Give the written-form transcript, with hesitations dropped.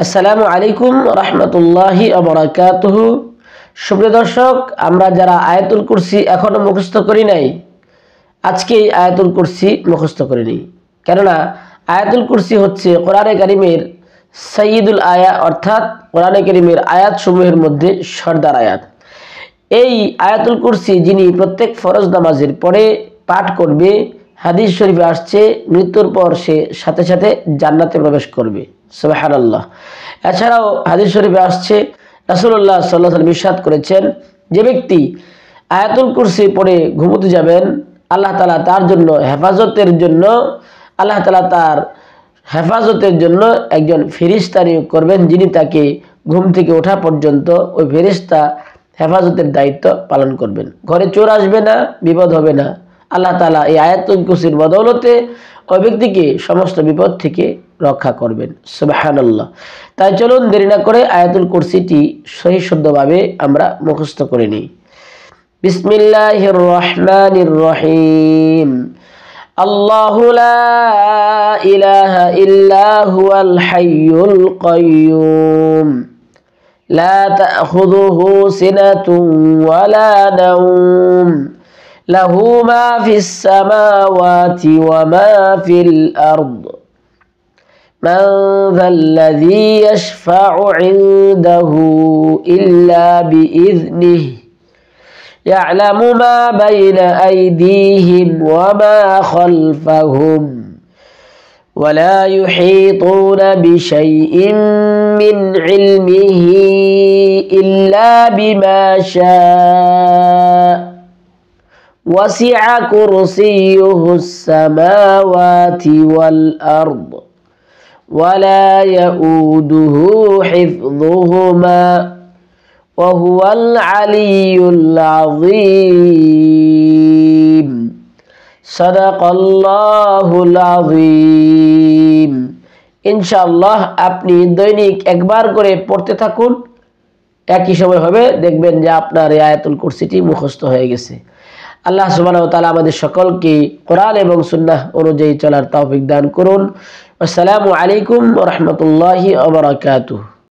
আসসালামু আলাইকুম রহমতুল্লাহি ওয়া বারাকাতুহু। সুপ্রিয় দর্শক, আমরা যারা আয়াতুল কুরসি এখনো মুখস্থ করি নাই, আজকে এই আয়াতুল কুরসি মুখস্থ করে নিই। কেননা আয়াতুল কুরসি হচ্ছে কোরআনে কারিমের সাইয়্যিদুল আয়া, অর্থাৎ কোরআনে কারিমের আয়াত সমূহের মধ্যে সর্দার আয়াত। এই আয়াতুল কুরসি যিনি প্রত্যেক ফরজ নামাজের পরে পাঠ করবে, হাদিস শরীফে আসছে মৃত্যুর পর সে সাথে সাথে জান্নাতে প্রবেশ করবে। সুবহানাল্লাহ। এছাড়াও হাদিস শরীফে আসছে রাসূলুল্লাহ সাল্লাল্লাহু আলাইহি ওয়াসাল্লাম ইরশাদ করেছেন, যে ব্যক্তি আয়াতুল কুরসি পড়ে ঘুমোতে যাবেন, আল্লাহ তাআলা তার জন্য হেফাজতের জন্য একজন ফেরেশতা নিয়োগ করবেন, যিনি তাকে ঘুম থেকে ওঠা পর্যন্ত ওই ফেরেশতা হেফাজতের দায়িত্ব পালন করবেন। ঘরে চোর আসবে না, বিপদ হবে না। আল্লাহ তাআলা এই আয়াতুল কুরসির বদৌলতে ওই ব্যক্তিকে সমস্ত বিপদ থেকে রক্ষা করবেন। সুবহানাল্লাহ। তাই চলুন দেরি না করে আয়াতুল কুরসিটি সহি শুদ্ধভাবে আমরা মুখস্থ করে নিই। বিসমিল্লাহির রহমানির রহিম। আল্লাহু লা ইলাহা ইল্লা হুয়াল হাইয়ুল কাইয়্যুম লা তাখুযুহু সিনাতুন ওয়ালা নাওম লাহু মা ফিস সামাওয়াতি ওয়া মা ফিল আরদ মান যাল্লাযী ইয়াশফা'ু 'ইনদাহু ইল্লা বিইذনিহি ইয়া'লামু মা বাইনা আইদিহিম ওয়া মা খালফাহুম ওয়া লা ইউহীতুনা বিশাইইন মিন 'ইলমিহি ইল্লা বিমা শা'a ওয়াসি'a কুরসিয়্যুহুস সামাওয়াতি ওয়াল আরদ ওয়া লা ইয়াউদুহু হিফযুহুমা ওয়া হুয়াল আলিয়্যুল আযীম। সাদাকাল্লাহুল আযীম। ইনশাআল্লাহ আপনি দৈনিক একবার করে পড়তে থাকুন, একই সময় হবে, দেখবেন যে আপনার এই আয়াতুল কুরসিটি মুখস্থ হয়ে গেছে। আল্লাহ সুবহানাহু ওয়া তাআলা আমাদের সকলকে কোরআন এবং সুন্নাহ অনুযায়ী চলার তৌফিক দান করুন। আসসালামু আলাইকুম ওয়া রাহমাতুল্লাহি ওয়া বারাকাতুহু।